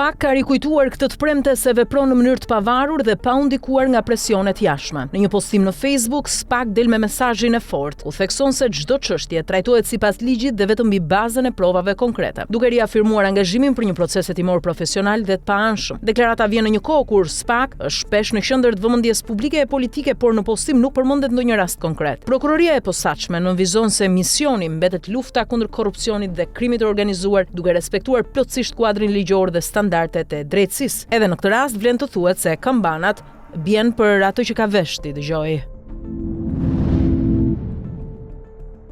SPAK ka rikujtuar këtë të premte se vepron në mënyrë të pavarur dhe pa u ndikuar nga presionet jashtme. Në një postim në Facebook, SPAK del me mesazhin e fortë, ku thekson se çdo çështje trajtohet sipas ligjit dhe vetëm mbi bazën e provave konkrete, duke riafirmuar angazhimin për një proces hetimor profesional dhe të paanshëm. Deklarata vjen në një kohë kur SPAK është shpesh në qendër të vëmendjes publike e politike, por në postim nuk përmendet ndonjë rast konkret. Prokuroria e posaçme nënvizon se misioni mbetet lufta kundër korrupsionit dhe krimit të organizuar, duke respektuar plotësisht kuadrin ligjor dhe standardet e drejtësisë. Edhe në këtë rast vlen të thuhet se kambanat bien për atë që ka vesh ti dëgjoj.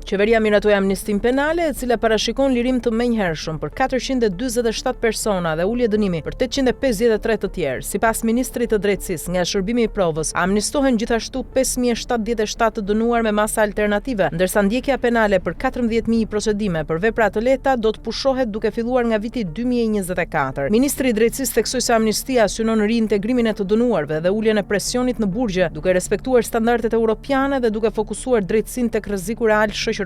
Qeveria miratoi amnistin penale, e cila parashikon lirim të menjëhershëm për 447 persona dhe ulje dënimi për 853 të tjerë. Sipas ministrit të drejtësisë, nga shërbimi i provës, amnistohen gjithashtu 5077 të dënuar me masa alternative, ndërsa ndjekja penale për 14000 procedime për vepra të lehta do të pushohet duke filluar nga viti 2024. Ministri i drejtësisë theksoi se amnistia synon riintegrimin e të dënuarve dhe uljen e presionit në burgje, duke respektuar standardet europiane dhe duke fokusuar drejtësinë tek rreziku real shoqëror.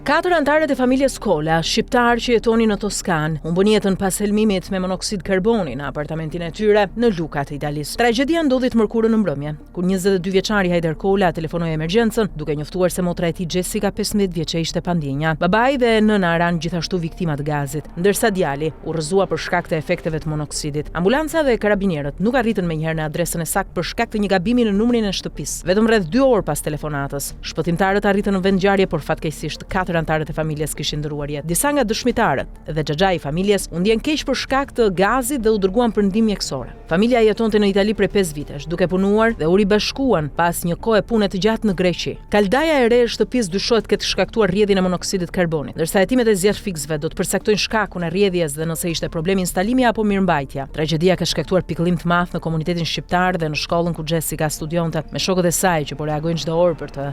4 antarët e familjes Kola, shqiptar që jetonin në Toskan, humbën jetën pas helmimit me monoksid karboni në apartamentin e tyre në Luka të Italisë. Tragjedia ndodhi të mërkurën në mbrëmje, kur 22 vjeçari Hajder Kola telefonoi emergjencën, duke njoftuar se motra e tij Jessica, 15 vjeçe, ishte pa ndjenja. Babai dhe nëna eran gjithashtu viktima të gazit, ndërsa djali u rrëzua për shkak të efekteve të monoksidit. Ambulanca dhe karabinierët nuk arritën menjëherë në adresën e saktë për shkak të një gabimi në numrin e shtëpisë. Vetëm rreth 2 orë pas telefonatës, shpëtimtarët arritën në vend ngjarje, por fatkeqësisht 4 antarët e familjes kishin ndëruar jetë. Disa nga dëshmitarët dhe xhaxhai i familjes u ndjen keq për shkak të gazit dhe u dërguan për ndihmë mjekësore. Familja jetonte në Itali prej 5 vitesh, duke punuar dhe u ribashkuan pas një kohe pune të gjatë në Greqi. Kaldaja e re e shtëpisë dyshohet ketë shkaktuar rrjedhjen e monoksidit karbonit, ndërsa hetimet e zjarfikësve do të përcaktojnë shkakun e rrjedhjes dhe nëse ishte problemi instalimi apo mirëmbajtja. Tragjedia ka shkaktuar pikëllim të madh në komunitetin shqiptar dhe në shkollën ku Jessica studionte, me shokët e saj që po reagojnë çdo orë për të.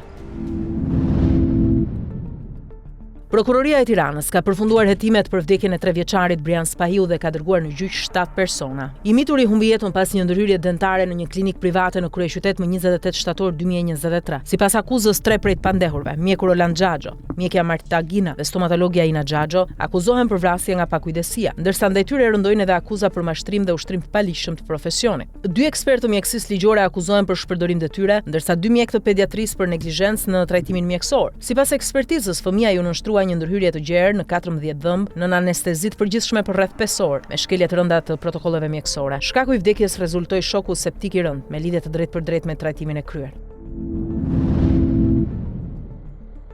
Prokuroria e Tiranës ka përfunduar hetimet për vdekjen e 3 vjeçarit Brian Spahiu dhe ka dërguar në gjyq 7 persona. I mituri humbi jetën pas një ndërhyrje dentare në një klinikë private në kryeqytet më 28 shtator 2023. Sipas akuzës, 3 prej të pandehurve, mjeku Roland Xhaxho, mjekja Marta Gina dhe stomatologja Ina Xhaxho, akuzohen për vrasje nga pakujdesia, ndërsa ndaj tyre rëndojnë edhe akuza për mashtrim dhe ushtrim të paligjshëm të profesionit. 2 ekspertë të mjekësisë ligjore akuzohen për shpërdorim detyre, ndërsa 2 mjekë të pediatrisë për neglizhencë në trajtimin mjekësor. Sipas ekspertizës, fëmia ju nënshtrua një ndërhyrje të gjerë në 14 dhëmb në anestezi të përgjithshme për rreth 5 orë, me shkelje të rënda të protokolleve mjekësore. Shkaku i vdekjes rezultoi shoku septik i rënd, me lidhje të drejtë me trajtimin e kryer.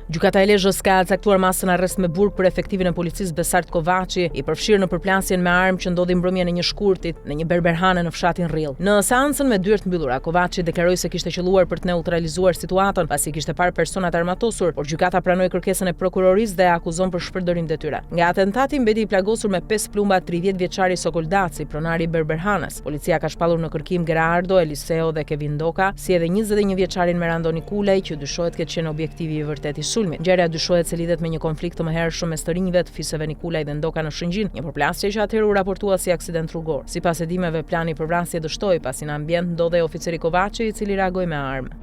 Gjykata e Lezhës ka caktuar masën arrest me burg për efektivin e policisë Besart Kovaçi, i përfshirë në përplasjen me armë që ndodhi mbrëmjen e një shkurtit në një berberhane në fshatin Rrill. Në seancën me dyert mbyllura, Kovaçi deklaroi se kishte qelluar për të neutralizuar situatën pasi kishte parë personat armatosur, por gjykata pranoi kërkesën e prokurorisë dhe akuzon për shpërdorim detyre. Nga atentati mbeti i plagosur me 5 plumba 30 vjeçari Sokoldaci, pronari i berberhanes. Policia ka shpallur në kërkim Gerardo, Eliseo dhe Kevin Doka, si edhe 21 vjeçarin Merando Nikulaj, që dyshohet ketë qenë objektivi i vërtetë i Ngjarja dyshohet se lidhet me një konflikt të mëhershëm mes të rinjve të fisëve Nikulaj dhe Ndoka në Shëngjin, një përplasje që atëherë u raportua si aksident rrugor. Sipas hedimeve, plani për vrasje dështoi pasi në ambient ndodhej oficeri Kovaçi, i cili reagoi me armë.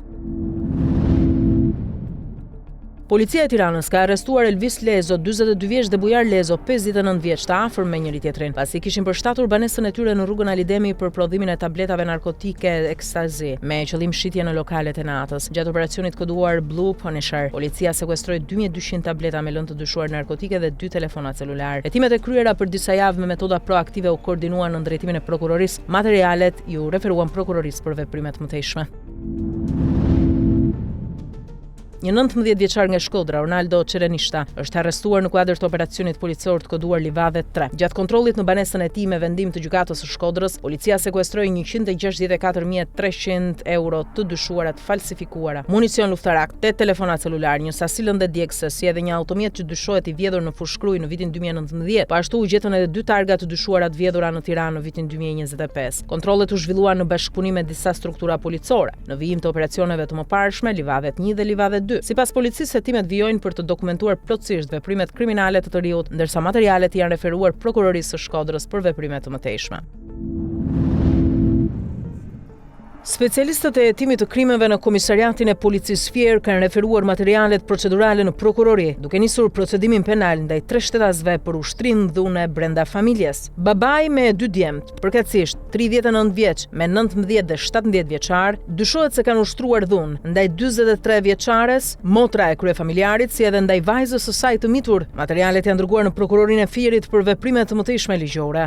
Policia e Tiranës ka arrestuar Elvis Lezo, 42 vjeç dhe Bujar Lezo, 59 vjeç, të afër me njëri tjetrin, pasi kishin përshtatur banesën e tyre në rrugën Alidemi për prodhimin e tabletave narkotike ekstazi, me qëllim shitje në lokalet e natës. Gjatë operacionit koduar Blue Punisher, policia sekuestroi 2200 tableta me lëndë të dyshuar narkotike dhe 2 telefona celular. Hetimet e kryera për disa javë me metoda proaktive u koordinuan në drejtimin e prokurorisë. Materialet ju referuan prokurorisë për veprimet më mëtejshme. Një 19 vjeçar nga Shkodra, Ronaldo Çerenishta, është arrestuar në kuadër të operacionit policor të koduar Livadhe 3. Gjatë kontrollit në banesën e tij me vendim të gjykatës së Shkodrës, policia sekuestroi 164.300 euro të dyshuara të falsifikuara, municion luftarak, 8 telefona celular, një sasi lëndë djegëse, si edhe një automjet që dyshohet i vjedhur në Fushkruj në vitin 2019. Po ashtu u gjetën edhe 2 targa të dyshuara të vjedhura në Tiranë në vitin 2025. Kontrollet u zhvilluan në bashkëpunim me disa struktura policore. Në vijim të operacioneve të mëparshme, Livadhe 1 dhe Livadhe 2. Sipas policisë, hetimet vijojnë për të dokumentuar plotësisht veprimet kriminale të riut, ndërsa materialet janë referuar prokurorisë së Shkodrës për veprime të mëtejshme. Specialistët e hetimit të krimeve në Komisariatin e Policisë Fier kanë referuar materialet procedurale në prokurori, duke nisur procedimin penal ndaj 3 shtetazëve për ushtrim dhune brenda familjes. Babai me 2 djemt, përkatësisht 39 vjeç me 19 dhe 17 vjeçar, dyshohet se kanë ushtruar dhunë ndaj 43 vjeçares, motra e kryefamiljarit, si edhe ndaj vajzës së saj të mitur. Materialet janë dërguar në prokurorinë e Fierit për veprime të mëtejshme ligjore.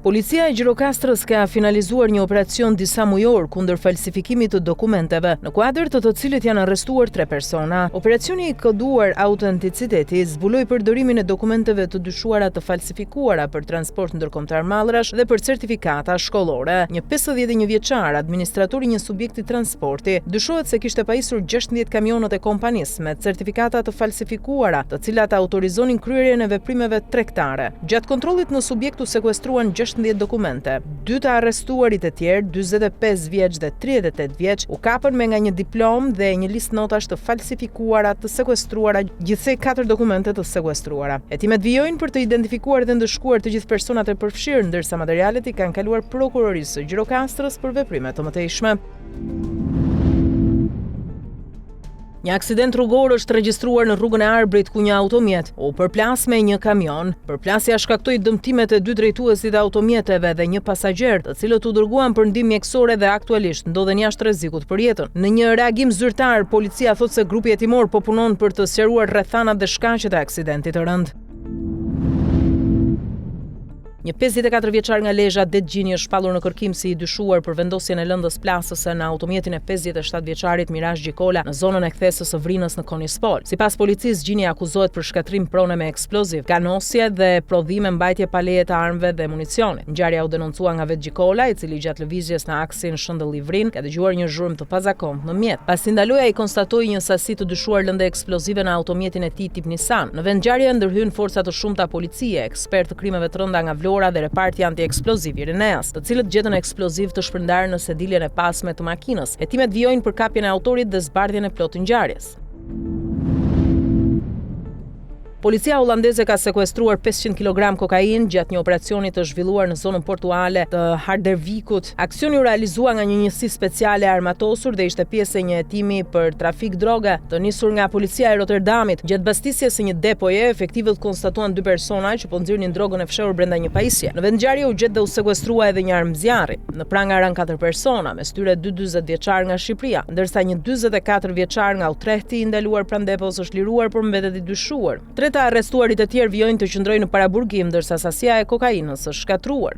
Policia e Gjirokastrës ka finalizuar një operacion disa mujor kundër falsifikimit të dokumenteve, në kuadër të cilit janë arrestuar 3 persona. Operacioni i koduar autenticiteti zbuloi përdorimin e dokumenteve të dyshuara të falsifikuara për transport ndërkombëtar mallrash dhe për certifikata shkollore. Një 51 vjeçar, administratori i një subjekti transporti, dyshohet se kishte pajisur 16 kamionët e kompanisë me certifikata të falsifikuara, të cilat autorizonin kryerjen e veprimeve tregtare. Gjatë kontrollit në subjekt u sekuestruan 16 dokumente. 2 të arrestuarit e tjerë, 45 vjeç dhe 38 vjeç, u kapën me nga një diplom dhe një listë notash të falsifikuara të sekuestruara, gjithsej 4 dokumente të sekuestruara. Hetimet vijojnë për të identifikuar dhe ndëshkuar të gjithë personat e përfshirë, ndërsa materialet i kanë kaluar prokurorisë së Gjirokastrës për veprime të mëtejshme. Një aksident rrugor është regjistruar në rrugën e Arbrit ku një automjet u përplas me një kamion. Përplasja shkaktoi dëmtimet e 2 drejtuesit të automjeteve dhe një pasagjer, të cilët u dërguan për ndihmë mjekësore dhe aktualisht ndodhen jashtë rrezikut për jetën. Në një reagim zyrtar, policia thotë se grupi hetimor po punon për të sqaruar rrethanat dhe shkaqet e aksidentit të rënd. Një 54 vjeçar nga Lezhë, Detgjini, është shpallur në kërkim si i dyshuar për vendosjen e lëndës plasëse në automjetin e 57 vjeçarit Mirash Gjikola në zonën e kthesës së Vrinës në Konispol. Sipas policisë, Gjini akuzohet për shkatrim prone me eksploziv, ganosje dhe prodhime mbajtje pa leje të armëve dhe municionit. Ngjarja u denoncua nga vetë Gjikola, i cili gjatë lëvizjes në aksin Shëndëlli-Vrin ka dëgjuar një zhurmë të pazakontë në mjet. Pasi ndaloi, ai konstatoi një sasi të dyshuar lëndë eksplozive në automjetin e tij tip Nissan. Në vend ngjarje ndërhyn forca të shumta policie, ekspertë të krimeve të rënda nga Vlora dhe reparti anti-eksploziv i Rineas, të cilët gjetën eksploziv të shpërndarë në sediljen e pasme të makinës. Hetimet vijojnë për kapjen e autorit dhe zbardhjen e plotë të ngjarjes. Policia holandeze ka sekuestruar 500 kg kokainë gjatë një operacioni të zhvilluar në zonën portuale të Hardervikut. Aksioni u realizua nga një njësi speciale armatosur dhe ishte pjesë e një hetimi për trafik droge të nisur nga policia e Rotterdamit. Gjatë mbastissjes së një depoje, efektivët konstatuan 2 persona që po nxirrnin drogën e fshehur brenda një pajisje. Në vend ngjarje u gjet dhe u sekuestrua edhe një armë zjarri. Në pranga ran 4 persona, mes tyre 2 40 vjeçar nga Shqipëria, ndërsa një 44 vjeçar nga Utrehti i ndaluar pranë depos është liruar por mbetet i dyshuar. Të arrestuarit e tjerë vijojnë të qëndrojnë në paraburgim, ndërsa sasia e kokainës është shkatruar.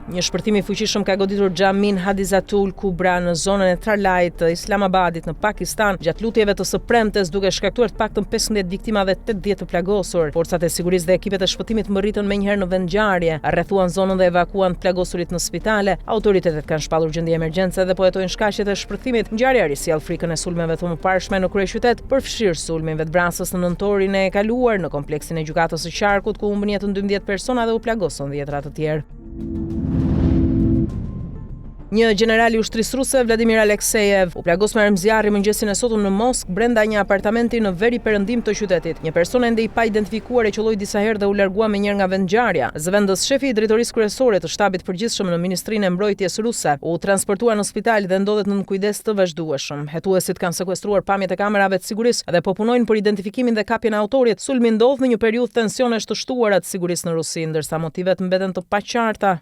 Një shpërthim i fuqishëm ka goditur Xhamin Hadizatul Kubra në zonën e Trarlait të Islamabadit në Pakistan, gjatë lutjeve të së premtes, duke shkaktuar të paktën 15 viktima dhe 80 të plagosur. Forcat e sigurisë dhe ekipet e shpëtimit më rritën menjëherë në vend ngjarje, rrethuan zonën dhe evakuan të plagosurit në spitale. Autoritetet kanë shpallur gjendje emergjence dhe po hetojnë shkaqjet e shpërthimit. Ngjarja risjell frikën e sulmeve të mëparshme në kryeqytet, përfshirë sulmin vetvrasës në nëntorin e kaluar në kompleksin e gjykatës së Qarkut, ku humbën jetën 12 persona dhe u plagosën 10 të tjerë. Një general i ushtrisë ruse, Vladimir Aleksejev, u plagos me armëzjarri mëngjesin e sotëm në Moskë brenda një apartamenti në veri perëndim të qytetit. Një person ende i pa identifikuar e qelloi disa herë dhe u largua me njëherë nga vendngjarja. Zëvendës shefi i drejtorisë kryesore të shtabit përgjithshëm në Ministrinë e Mbrojtjes ruse u transportua në spital dhe ndodhet nën kujdes të vazhdueshëm. Hetuesit kanë sekuestruar pamjet e kamerave të sigurisë dhe po punojnë për identifikimin dhe kapjen e autorit. Sulmi ndodh në një periudhë tensionesh të shtuara të sigurisë në Rusi, ndërsa motivet mbeten të paqarta.